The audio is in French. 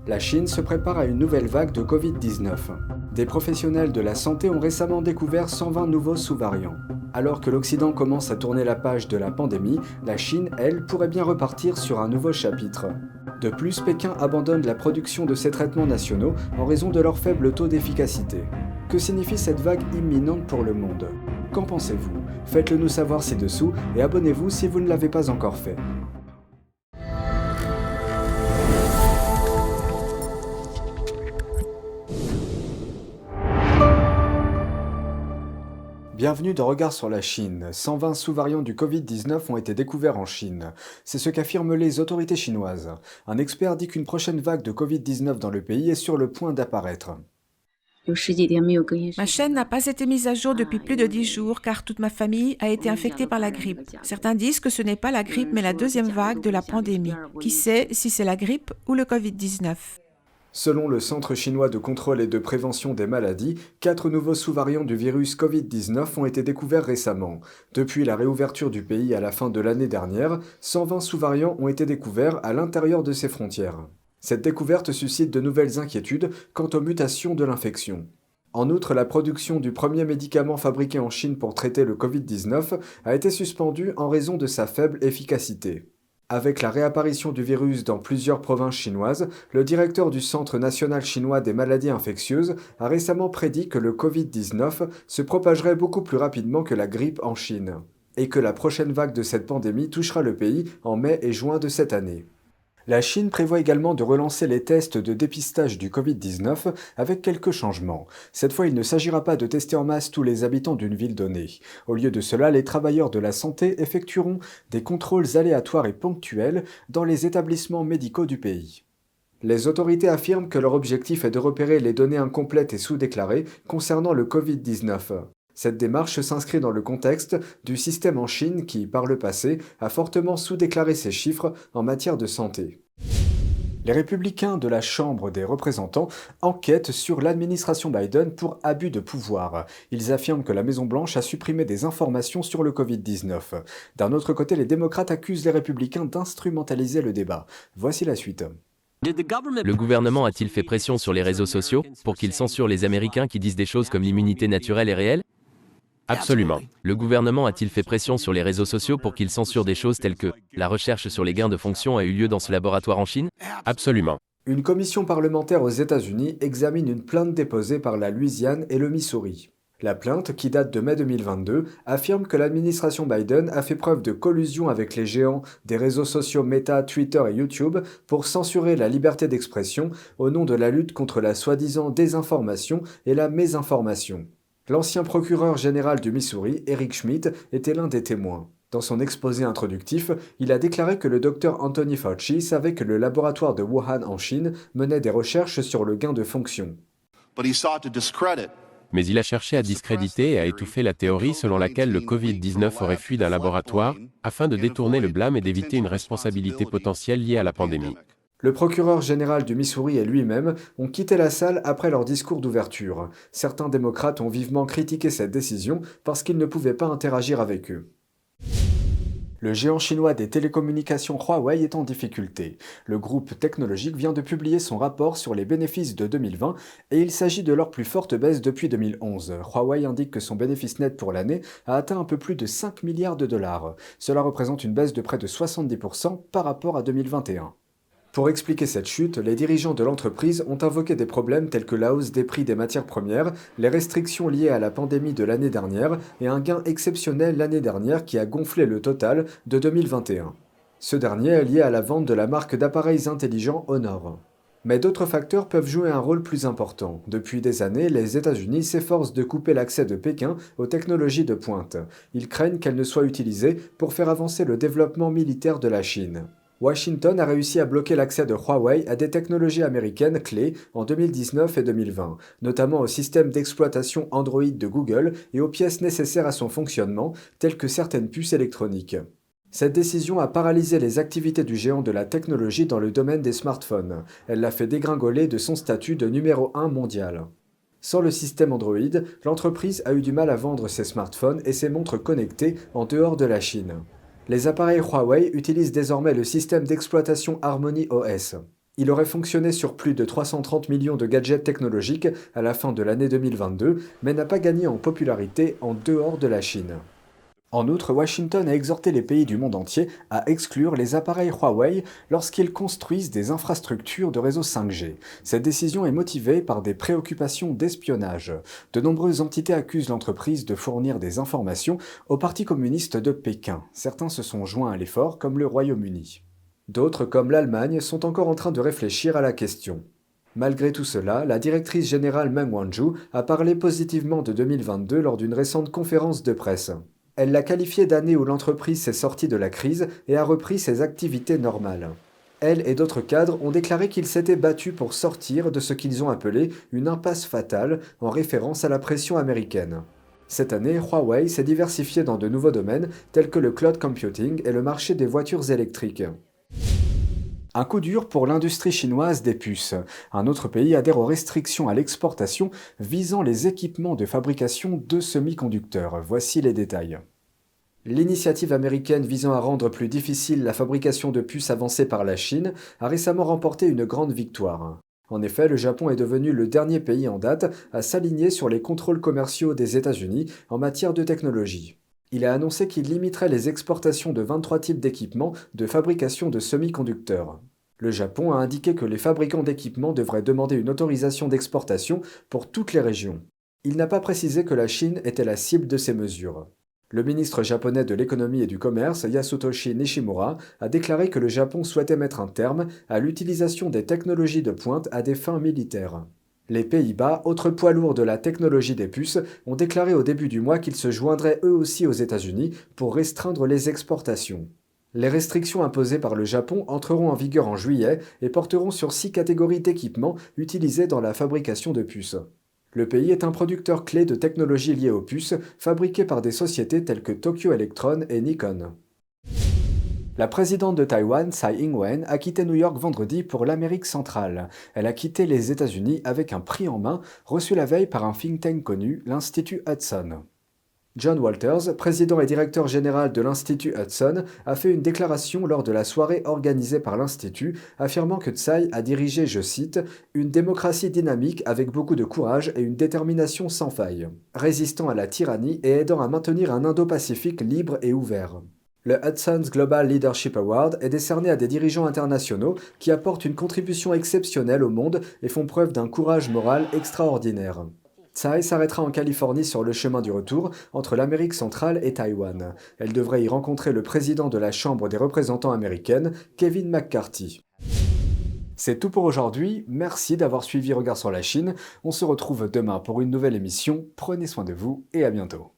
La Chine se prépare à une nouvelle vague de Covid-19. Des professionnels de la santé ont récemment découvert 120 nouveaux sous-variants. Alors que l'Occident commence à tourner la page de la pandémie, la Chine, elle, pourrait bien repartir sur un nouveau chapitre. De plus, Pékin abandonne la production de ses traitements nationaux en raison de leur faible taux d'efficacité. Que signifie cette vague imminente pour le monde? Qu'en pensez-vous? Faites-le nous savoir ci-dessous et abonnez-vous si vous ne l'avez pas encore fait. Bienvenue dans Regard sur la Chine. 120 sous-variants du Covid-19 ont été découverts en Chine. C'est ce qu'affirment les autorités chinoises. Un expert dit qu'une prochaine vague de Covid-19 dans le pays est sur le point d'apparaître. Ma chaîne n'a pas été mise à jour depuis plus de 10 jours car toute ma famille a été infectée par la grippe. Certains disent que ce n'est pas la grippe mais la deuxième vague de la pandémie. Qui sait si c'est la grippe ou le Covid-19? Selon le Centre chinois de contrôle et de prévention des maladies, 4 nouveaux sous-variants du virus Covid-19 ont été découverts récemment. Depuis la réouverture du pays à la fin de l'année dernière, 120 sous-variants ont été découverts à l'intérieur de ses frontières. Cette découverte suscite de nouvelles inquiétudes quant aux mutations de l'infection. En outre, la production du premier médicament fabriqué en Chine pour traiter le Covid-19 a été suspendue en raison de sa faible efficacité. Avec la réapparition du virus dans plusieurs provinces chinoises, le directeur du Centre national chinois des maladies infectieuses a récemment prédit que le Covid-19 se propagerait beaucoup plus rapidement que la grippe en Chine, et que la prochaine vague de cette pandémie touchera le pays en mai et juin de cette année. La Chine prévoit également de relancer les tests de dépistage du Covid-19 avec quelques changements. Cette fois, il ne s'agira pas de tester en masse tous les habitants d'une ville donnée. Au lieu de cela, les travailleurs de la santé effectueront des contrôles aléatoires et ponctuels dans les établissements médicaux du pays. Les autorités affirment que leur objectif est de repérer les données incomplètes et sous-déclarées concernant le Covid-19. Cette démarche s'inscrit dans le contexte du système en Chine qui, par le passé, a fortement sous-déclaré ses chiffres en matière de santé. Les républicains de la Chambre des représentants enquêtent sur l'administration Biden pour abus de pouvoir. Ils affirment que la Maison-Blanche a supprimé des informations sur le Covid-19. D'un autre côté, les démocrates accusent les républicains d'instrumentaliser le débat. Voici la suite. Le gouvernement a-t-il fait pression sur les réseaux sociaux pour qu'ils censurent les Américains qui disent des choses comme l'immunité naturelle est réelle? Absolument. Le gouvernement a-t-il fait pression sur les réseaux sociaux pour qu'ils censurent des choses telles que la recherche sur les gains de fonction a eu lieu dans ce laboratoire en Chine? Absolument. Une commission parlementaire aux États-Unis examine une plainte déposée par la Louisiane et le Missouri. La plainte, qui date de mai 2022, affirme que l'administration Biden a fait preuve de collusion avec les géants des réseaux sociaux Meta, Twitter et YouTube pour censurer la liberté d'expression au nom de la lutte contre la soi-disant désinformation et la mésinformation. L'ancien procureur général du Missouri, Eric Schmidt, était l'un des témoins. Dans son exposé introductif, il a déclaré que le docteur Anthony Fauci savait que le laboratoire de Wuhan en Chine menait des recherches sur le gain de fonction. Mais il a cherché à discréditer et à étouffer la théorie selon laquelle le Covid-19 aurait fui d'un laboratoire, afin de détourner le blâme et d'éviter une responsabilité potentielle liée à la pandémie. Le procureur général du Missouri et lui-même ont quitté la salle après leur discours d'ouverture. Certains démocrates ont vivement critiqué cette décision parce qu'ils ne pouvaient pas interagir avec eux. Le géant chinois des télécommunications Huawei est en difficulté. Le groupe technologique vient de publier son rapport sur les bénéfices de 2020 et il s'agit de leur plus forte baisse depuis 2011. Huawei indique que son bénéfice net pour l'année a atteint un peu plus de 5 milliards de dollars. Cela représente une baisse de près de 70% par rapport à 2021. Pour expliquer cette chute, les dirigeants de l'entreprise ont invoqué des problèmes tels que la hausse des prix des matières premières, les restrictions liées à la pandémie de l'année dernière et un gain exceptionnel l'année dernière qui a gonflé le total de 2021. Ce dernier est lié à la vente de la marque d'appareils intelligents Honor. Mais d'autres facteurs peuvent jouer un rôle plus important. Depuis des années, les États-Unis s'efforcent de couper l'accès de Pékin aux technologies de pointe. Ils craignent qu'elles ne soient utilisées pour faire avancer le développement militaire de la Chine. Washington a réussi à bloquer l'accès de Huawei à des technologies américaines clés en 2019 et 2020, notamment au système d'exploitation Android de Google et aux pièces nécessaires à son fonctionnement, telles que certaines puces électroniques. Cette décision a paralysé les activités du géant de la technologie dans le domaine des smartphones. Elle l'a fait dégringoler de son statut de numéro 1 mondial. Sans le système Android, l'entreprise a eu du mal à vendre ses smartphones et ses montres connectées en dehors de la Chine. Les appareils Huawei utilisent désormais le système d'exploitation Harmony OS. Il aurait fonctionné sur plus de 330 millions de gadgets technologiques à la fin de l'année 2022, mais n'a pas gagné en popularité en dehors de la Chine. En outre, Washington a exhorté les pays du monde entier à exclure les appareils Huawei lorsqu'ils construisent des infrastructures de réseau 5G. Cette décision est motivée par des préoccupations d'espionnage. De nombreuses entités accusent l'entreprise de fournir des informations au Parti communiste de Pékin. Certains se sont joints à l'effort, comme le Royaume-Uni. D'autres, comme l'Allemagne, sont encore en train de réfléchir à la question. Malgré tout cela, la directrice générale Meng Wanzhou a parlé positivement de 2022 lors d'une récente conférence de presse. Elle l'a qualifiée d'année où l'entreprise s'est sortie de la crise et a repris ses activités normales. Elle et d'autres cadres ont déclaré qu'ils s'étaient battus pour sortir de ce qu'ils ont appelé une impasse fatale en référence à la pression américaine. Cette année, Huawei s'est diversifié dans de nouveaux domaines tels que le cloud computing et le marché des voitures électriques. Un coup dur pour l'industrie chinoise des puces. Un autre pays adhère aux restrictions à l'exportation visant les équipements de fabrication de semi-conducteurs. Voici les détails. L'initiative américaine visant à rendre plus difficile la fabrication de puces avancée par la Chine a récemment remporté une grande victoire. En effet, le Japon est devenu le dernier pays en date à s'aligner sur les contrôles commerciaux des États-Unis en matière de technologie. Il a annoncé qu'il limiterait les exportations de 23 types d'équipements de fabrication de semi-conducteurs. Le Japon a indiqué que les fabricants d'équipements devraient demander une autorisation d'exportation pour toutes les régions. Il n'a pas précisé que la Chine était la cible de ces mesures. Le ministre japonais de l'économie et du commerce, Yasutoshi Nishimura, a déclaré que le Japon souhaitait mettre un terme à l'utilisation des technologies de pointe à des fins militaires. Les Pays-Bas, autre poids lourd de la technologie des puces, ont déclaré au début du mois qu'ils se joindraient eux aussi aux États-Unis pour restreindre les exportations. Les restrictions imposées par le Japon entreront en vigueur en juillet et porteront sur 6 catégories d'équipements utilisés dans la fabrication de puces. Le pays est un producteur clé de technologies liées aux puces, fabriquées par des sociétés telles que Tokyo Electron et Nikon. La présidente de Taïwan, Tsai Ing-wen, a quitté New York vendredi pour l'Amérique centrale. Elle a quitté les États-Unis avec un prix en main reçu la veille par un think tank connu, l'Institut Hudson. John Walters, président et directeur général de l'Institut Hudson, a fait une déclaration lors de la soirée organisée par l'Institut, affirmant que Tsai a dirigé, je cite, « une démocratie dynamique avec beaucoup de courage et une détermination sans faille, résistant à la tyrannie et aidant à maintenir un Indo-Pacifique libre et ouvert ». Le Hudson's Global Leadership Award est décerné à des dirigeants internationaux qui apportent une contribution exceptionnelle au monde et font preuve d'un courage moral extraordinaire. Tsai s'arrêtera en Californie sur le chemin du retour entre l'Amérique centrale et Taïwan. Elle devrait y rencontrer le président de la Chambre des représentants américaine, Kevin McCarthy. C'est tout pour aujourd'hui, merci d'avoir suivi Regard sur la Chine. On se retrouve demain pour une nouvelle émission. Prenez soin de vous et à bientôt.